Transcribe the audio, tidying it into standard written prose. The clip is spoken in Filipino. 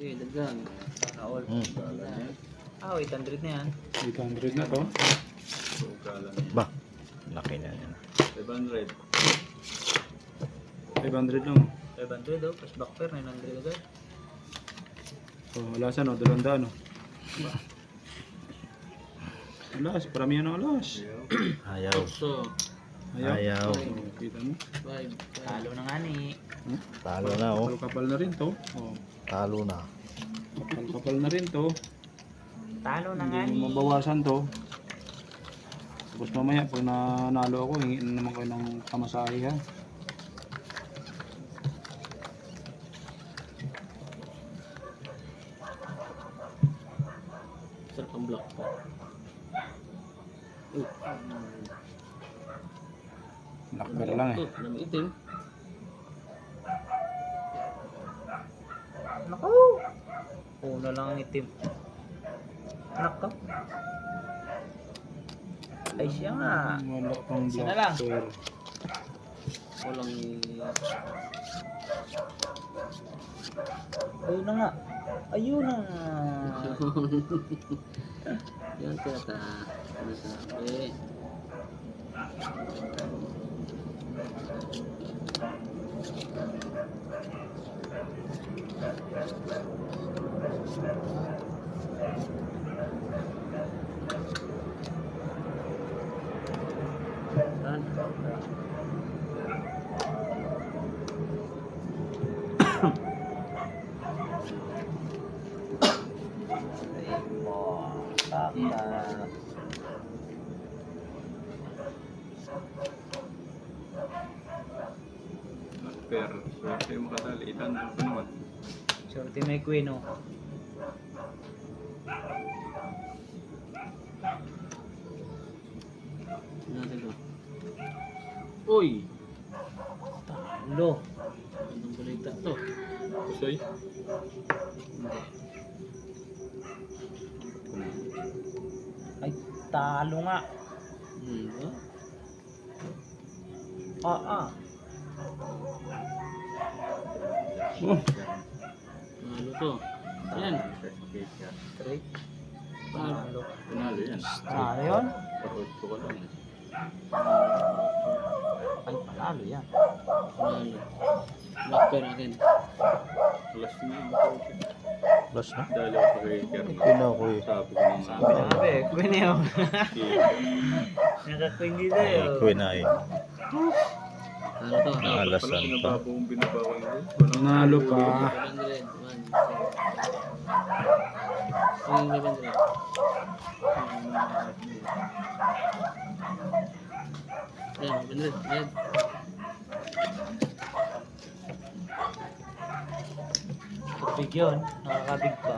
Sige, dagdag. Sana all. Ah, 800 na yan. 800 na to. Ba, laki na yan. 500. 500 lang. 500 oh, plus back pair, 900 agad. Oh, alas ano, 200 ano. Alas, paramihan ng alas. Ayaw. So, Ayaw. Oh, kita mo. 5. Talo na nga ni. Talo na oh. Kapal na rin to. Oh, Talo na. kapal na rin to. Talo na nga Hindi ni. mo mabawasan to. Tapos mamaya pag nanalo ako, hingin na naman kayo ng kamasahe ha. Sarap ang block pa. Lakbar lang eh. Lamang itim. Naku! Una lang ang itim. Nako. Ay siya nga. Wala pang Isa na lang. black. Walang Ayun na nga. Ayun na nga. yan kata. Ano sabi? Yan. Rainbow. Taktak. Pero, swerte yung makadali. 800 pa naman. Shorty may queen oh. Natin to. Uy! Talo. Anong balita to? Kusoy? Ay, talo nga. Ba? Ah. Oh, Ano to? Yan. Straight. Talo. Panalo yan. Ano yun? Parot ko ka lang. Ay, panalo yan. Talo. Block pa natin. Alas na yun. Plus na. Dali ako kay Kernel. Queen ako eh. Sabi ko nung Sabi na nga be, queen yun. Naka-queen dito Ay, yun. Queen ay. Ano to? Alasan Pala pa. pinababong binabawang ko. Walang nanalo pa. 500. 500. Yan, 500. Yan. Big yun. Nakakabig pa.